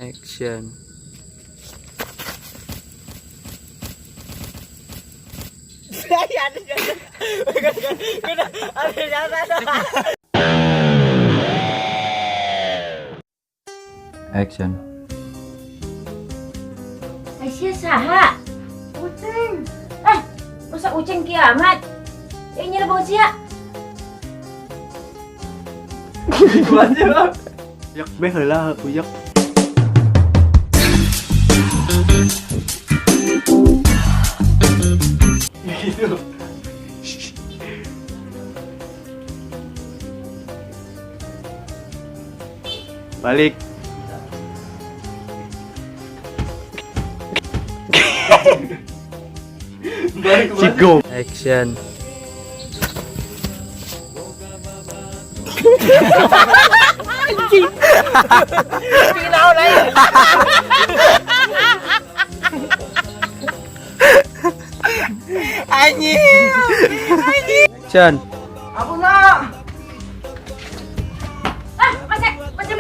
Action. Action. Aisyah saha? Ucing. Masa ucing kiamat? Ini lah bau sia. Yak beh heula uyak. Gitu. Balik. Cigo. Action. Anjing. Pinau na yun. Anjing. Action. Ampun na. Macam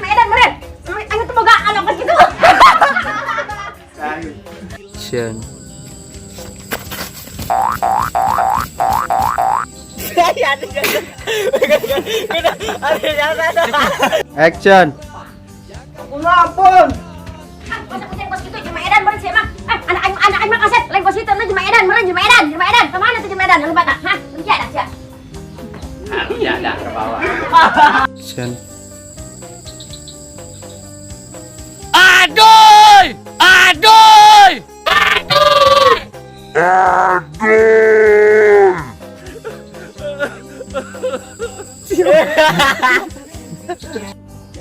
maedan meren. Anu tuh boga anak begitu. Action. Action. Ampun. Masa kucing kos gitu cuma edan meren sih emang. Anak mah kaset lain kos itu na cuma edan meren cuma edan. Kemana tuh cuma edan? Lupa tak? Hah? Benci ada sih. Ada ke bawah. Action. Aduh! Aduh!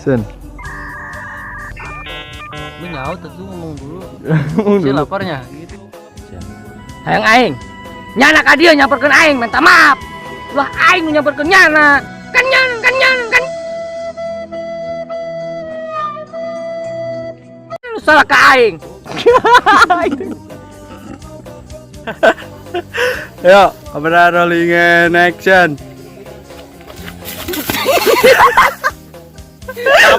Sen. Lu nyaut tuh ngomong dulu. Si Laparnya gitu. Hayang aing. Nyana ka dieu nyamperkeun aing minta maaf. Lah aing nyamperkeun nyana. Kan. Lu salah ka aing. Ayo, kamera rolling and action.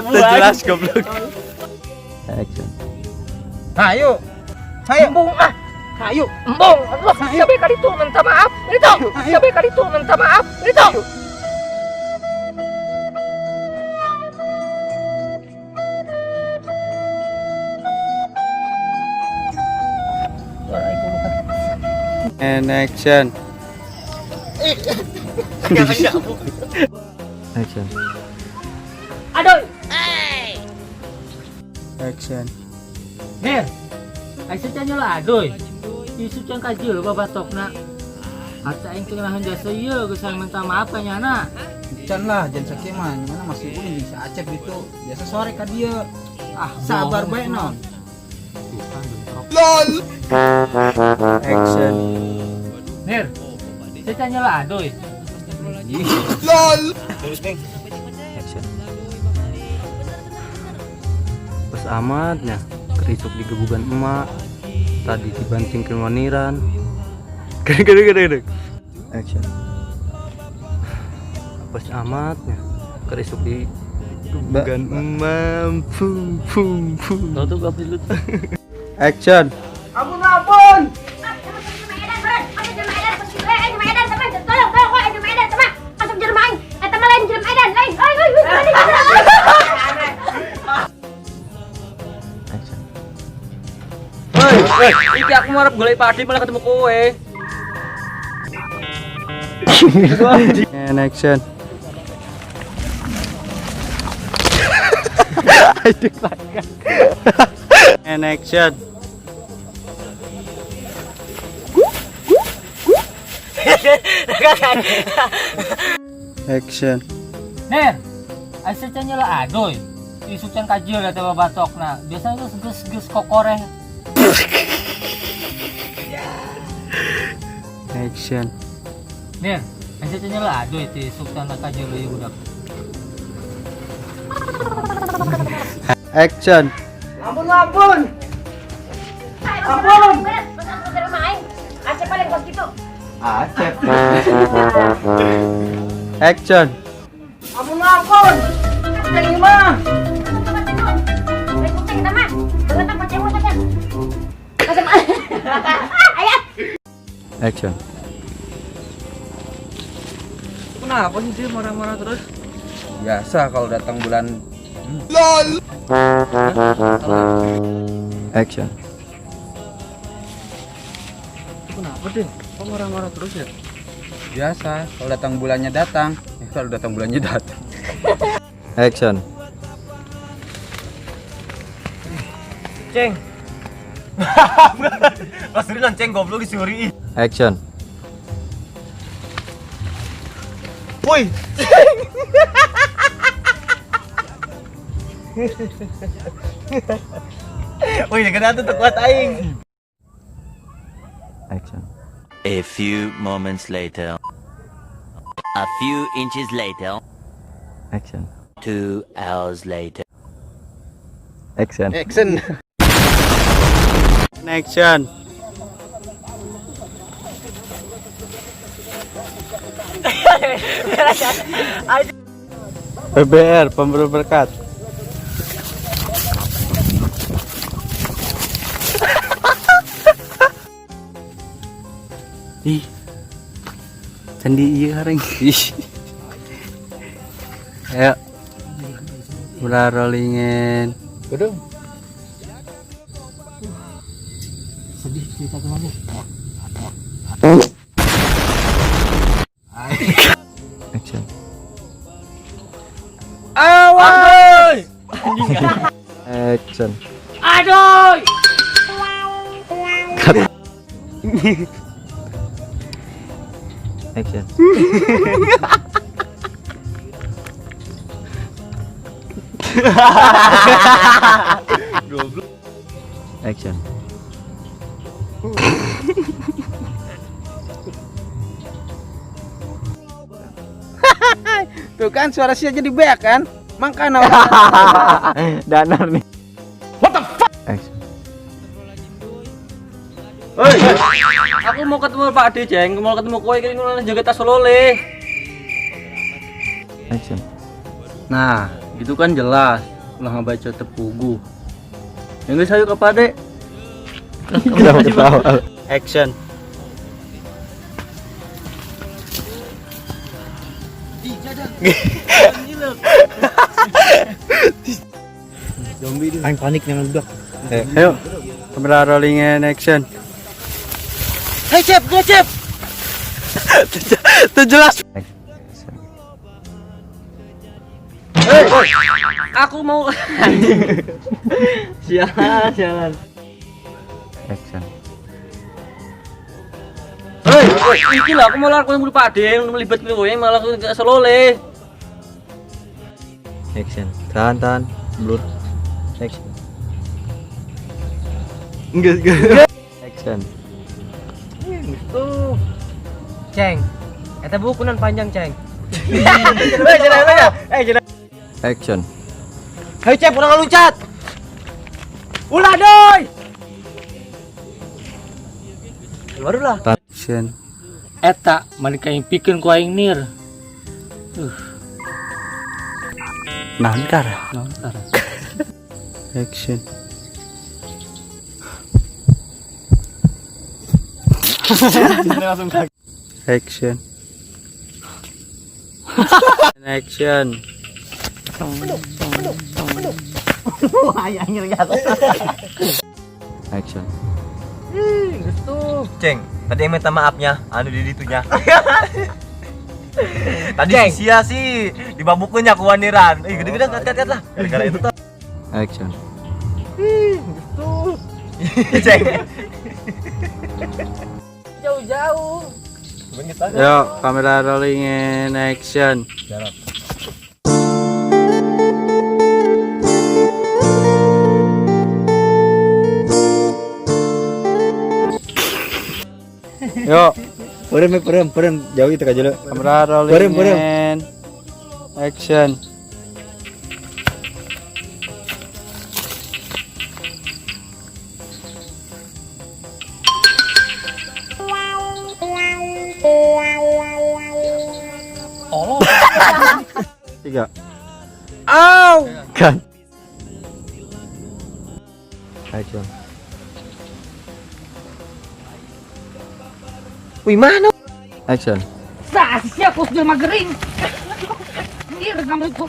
Jelas goblok. Action. Ayo. Embung ah. Ayo, embung. Allah, siapa kali itu minta maaf. Itu. Siapa kali itu minta maaf. Itu. And action. Action. Aduh. Action. Ner. Aisyah tanya lah aduh. Isu can kajil babatokna. Hatta aing teu ngalahan jasa ieu geus minta maaf ka nyana. Can lah, jangan sakit mah, mana masih ulin bisa acep gitu. Biasa sore ka dia. Ah, sabar bae non. LOL. Action. Ner. Saya tanya lah aduh. LOL. Action. Pas amatnya kerisuk di gebugan emak. Tadi dibanting ke waniran. Gede. Action. Pas amatnya kerisuk di gebugan emak. Pum. Tahu tuh gak pilut. Action. Ampun. Action. Iki aku marep golek padi malah ketemu kowe. And action. And action. Action. Ner. Aisyah tanya lah aduh. Isu can kajil eta babatokna. Biasanya geus kokoreh. Action. Ner. Aisyah tanya lah aduh itu isu can kajil ieu budak. Action. Ampun. Ampun. Masa aku dari rumah aing. Acep paling kos gitu. Acep. Action. Ampun. Dari mah. Action. Kenapa sih dia marah-marah terus? Biasa kalau datang bulan Action. Kenapa deh? Kok marah-marah terus ya? biasa kalau datang bulannya datang. Kalau datang bulannya datang. Action. Ceng. Pasti ceng goblok disuri. Action. Woi. Woi, kena tuh kuat aing. Action. A few moments later. A few inches later. Action. 2 hours later. Action. Action. Action. PBR, pemberi berkat. Ih, candi iya ring. Ih. Ayo, mulai rollingin. Gedung. Sedih cerita kemana? Action. Awas. Action. Aduh! Action. Action. Tuh kan suara sih jadi beak kan? Makanya Danar nih. What the fuck? Action. Aku mau ketemu Pak Ade, Ceng. Mau ketemu kowe iki ngono jaga tas lole. Action. Nah, gitu kan jelas. Ulah ngebaca tepugu. Yang guys ayo ke Pak Ade. Kenapa ketawa? Action. zombie dia. Aing panik nih meledak. Ayo, kamera rolling and action. Hei, Cep, gua Cep. Itu jelas. Aku mau Sialan. Action. Hei, iki lah aku mau lakukan dulu Pak Ade, melibat kowe malah ke selole. Action. Tahan. Blur. Action. Enggak. Action. Tuh. Ceng. Eta bukunan panjang, Ceng. Action. Hei, Cep, udah ngeluncat. Ulah, doi. Baru lah. Action. Eta mereka yang bikin ku aing nir. Nangkar. Nontar. Action. Action. Action. Action. Ceng, tadi yang minta maafnya, anu di ditunya. Tadi sia sih dibabukunya kuaniran. Gede-gede kat lah. Gara-gara itu tuh. Action. Ceng. Jauh-jauh. Yo, kamera rolling in action. Yo, Perem jauh itu aja lo. kamera rolling in action. Tiga. Au. Kan. Action. Wih mana? Action. Sa siya kus jelma gering. Ini rekam itu.